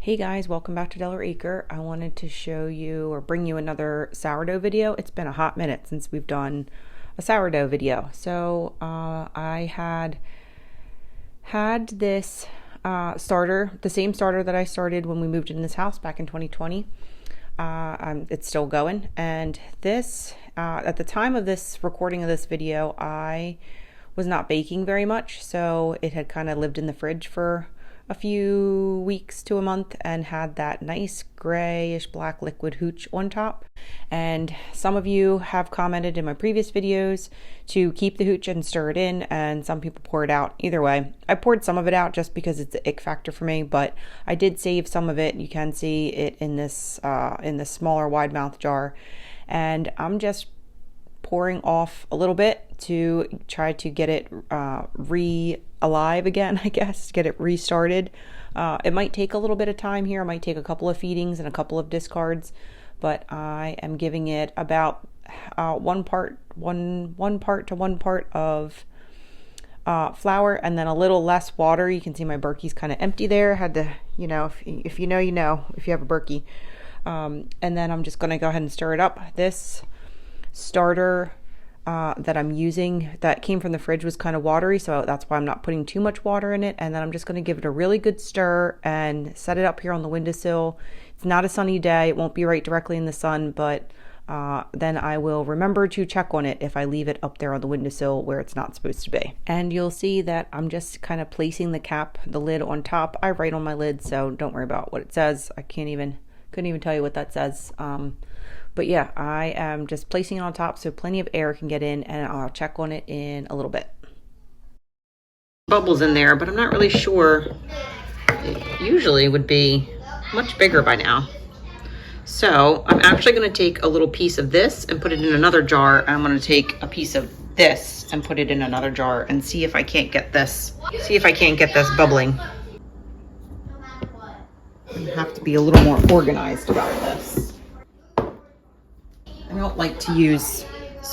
Hey guys, welcome back to Delaware Acre. I wanted to show you or bring you another sourdough video. It's been a hot minute since we've done a sourdough video. So I had this starter, the same starter that I started when we moved in this house back in 2020. It's still going, and this at the time of this recording of this video, I was not baking very much, so it had kind of lived in the fridge for a few weeks to a month and had that nice grayish black liquid hooch on top. And some of you have commented in my previous videos to keep the hooch and stir it in, and some people pour it out. Either way, I poured some of it out just because it's the ick factor for me, but I did save some of it. You can see it in this smaller wide mouth jar, and I'm just pouring off a little bit to try to get it alive again, I guess, get it restarted. It might take a little bit of time here. It might take a couple of feedings and a couple of discards, but I am giving it about one part to one part of flour, and then a little less water. You can see my Berkey's kind of empty there. Had to, if you know, if you have a Berkey. And then I'm just going to go ahead and stir it up. This starter that I'm using that came from the fridge was kind of watery, so that's why I'm not putting too much water in it. And then I'm just going to give it a really good stir and set it up here on the windowsill. It's not a sunny day, it won't be right directly in the sun, but then I will remember to check on it if I leave it up there on the windowsill where it's not supposed to be. And you'll see that I'm just kind of placing the lid on top. I write on my lid, so don't worry about what it says. I couldn't even tell you what that says. But yeah, I am just placing it on top so plenty of air can get in, and I'll check on it in a little bit. Bubbles in there, but I'm not really sure. It usually would be much bigger by now. So I'm actually going to take a little piece of this and put it in another jar. I'm going to take a piece of this and put it in another jar and see if I can't get this. Bubbling. I have to be a little more organized about this. I don't like to use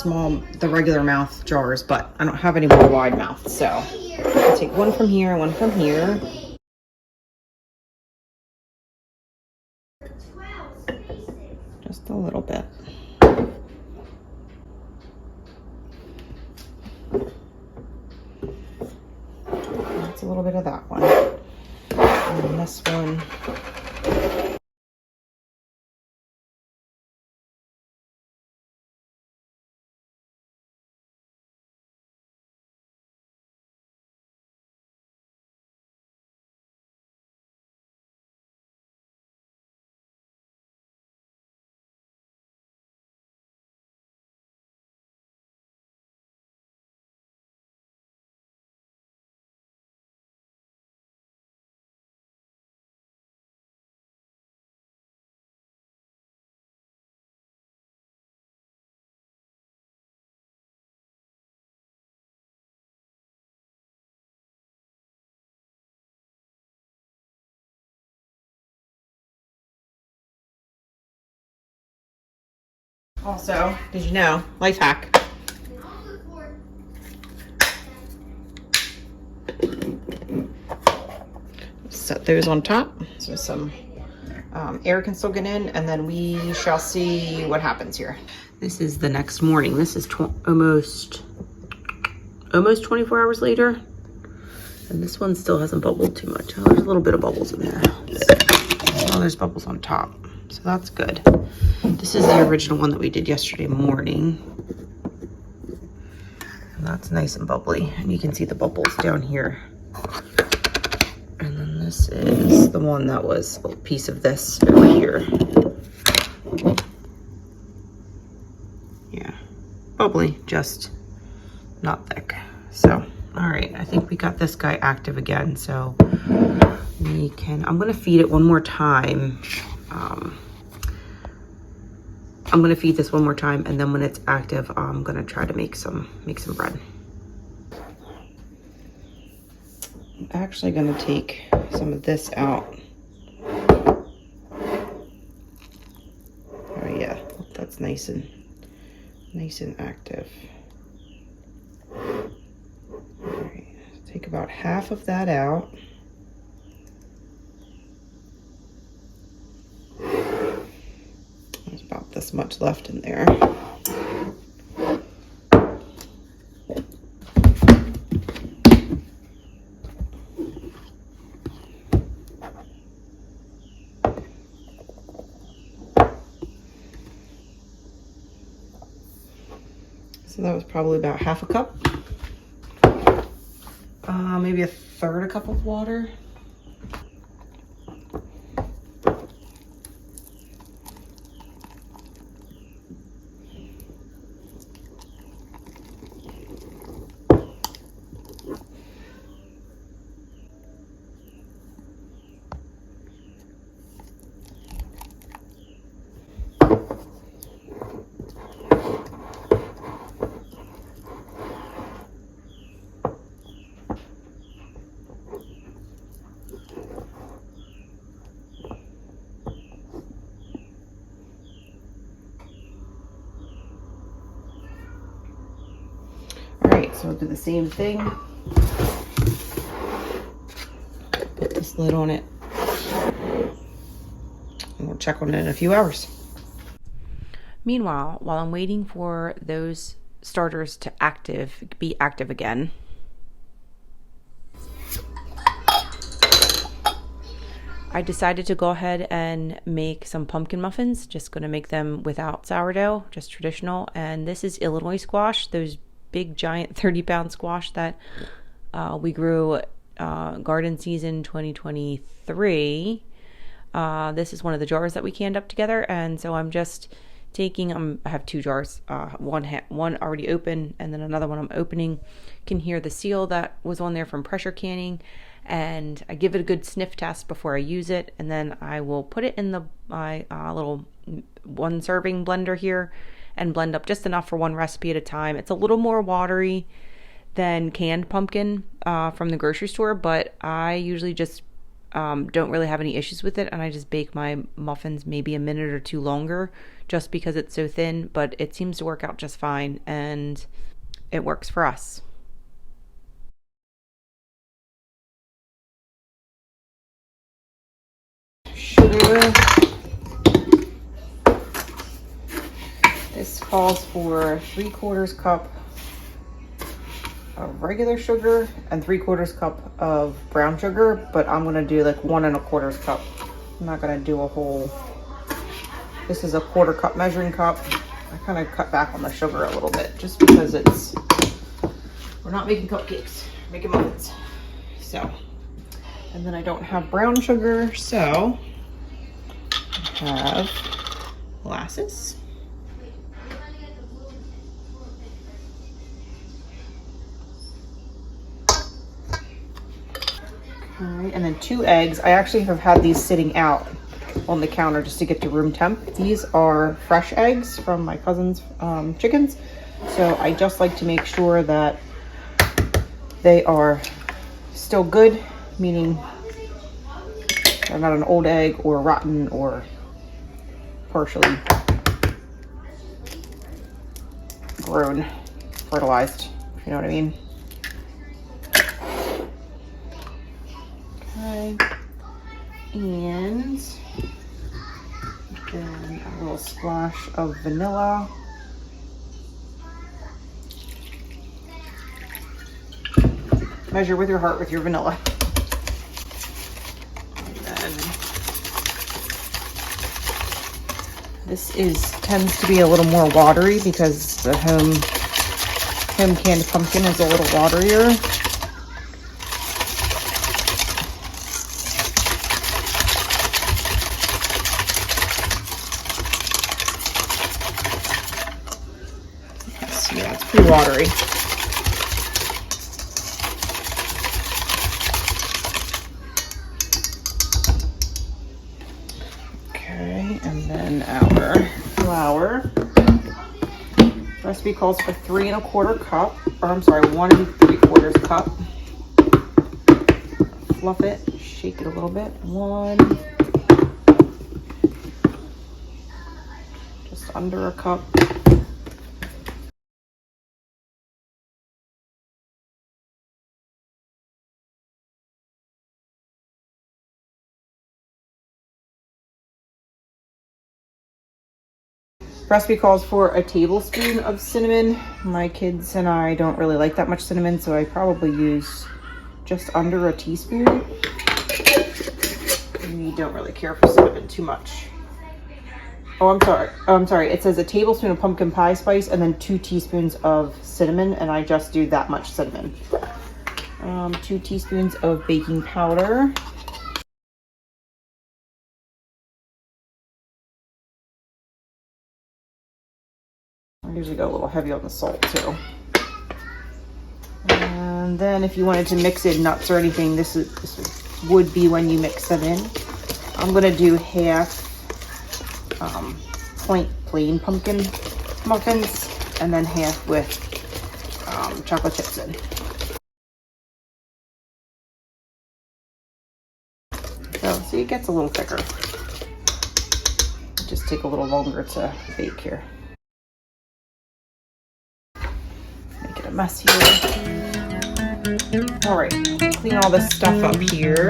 the regular mouth jars, but I don't have any more wide mouth, so I'll take one from here, one from here. Just a little bit. That's a little bit of that one. And then this one. Also, did you know, life hack. Set those on top so some air can still get in, and then we shall see what happens here. This is the next morning. This is almost 24 hours later, and this one still hasn't bubbled too much. Oh, there's a little bit of bubbles in there. Oh, there's bubbles on top, so that's good. This is the original one that we did yesterday morning, and that's nice and bubbly, and you can see the bubbles down here. And then this is the one that was a piece of this over here. Yeah, bubbly, just not thick. So, all right, I think we got this guy active again, so I'm gonna feed it one more time. I'm gonna feed this one more time, and then when it's active, I'm gonna try to make some bread. I'm actually gonna take some of this out. Oh yeah, that's nice and active. All right, take about half of that out. this much left in there. So that was probably about half a cup. Maybe a third a cup of water. Alright, so I'll do the same thing. Put this lid on it. And we'll check on it in a few hours. Meanwhile, while I'm waiting for those starters to be active again, I decided to go ahead and make some pumpkin muffins. Just going to make them without sourdough, just traditional. And this is Illinois squash, those big giant 30-pound squash that we grew garden season 2023. This is one of the jars that we canned up together, and so I'm just taking, I have two jars, one already open and then another one I'm opening. You can hear the seal that was on there from pressure canning, and I give it a good sniff test before I use it, and then I will put it in my little one serving blender here and blend up just enough for one recipe at a time. It's a little more watery than canned pumpkin from the grocery store, but I usually just don't really have any issues with it, and I just bake my muffins maybe a minute or two longer just because it's so thin, but it seems to work out just fine, and it works for us. Sugar. This calls for 3/4 cup of regular sugar and 3/4 cup of brown sugar, but I'm gonna do like 1 1/4 cup. I'm not gonna do a whole. This is a 1/4 cup measuring cup. I kind of cut back on the sugar a little bit just because we're not making cupcakes, we're making muffins. So, and then I don't have brown sugar, so I have molasses. All right, and then 2 eggs. I actually have had these sitting out on the counter just to get to room temp. These are fresh eggs from my cousin's chickens. So I just like to make sure that they are still good, meaning they're not an old egg or rotten or partially grown, fertilized, if you know what I mean. Okay, and then a little splash of vanilla. Measure with your heart with your vanilla. And then this tends to be a little more watery because the home canned pumpkin is a little waterier. Yeah, it's pretty watery. Okay, and then our flour. Recipe calls for 3 1/4 cup, or I'm sorry, 1 3/4 cup. Fluff it, shake it a little bit. 1, just under a cup. Recipe calls for a tablespoon of cinnamon. My kids and I don't really like that much cinnamon, so I probably use just under a teaspoon. We don't really care for cinnamon too much. Oh, I'm sorry. It says a tablespoon of pumpkin pie spice and then 2 teaspoons of cinnamon, and I just do that much cinnamon. 2 teaspoons of baking powder. I usually go a little heavy on the salt too. And then if you wanted to mix in nuts or anything, this would be when you mix them in. I'm gonna do half plain pumpkin muffins and then half with chocolate chips in. So see, it gets a little thicker. It'll just take a little longer to bake here. Make it a mess here. All right, clean all this stuff up here.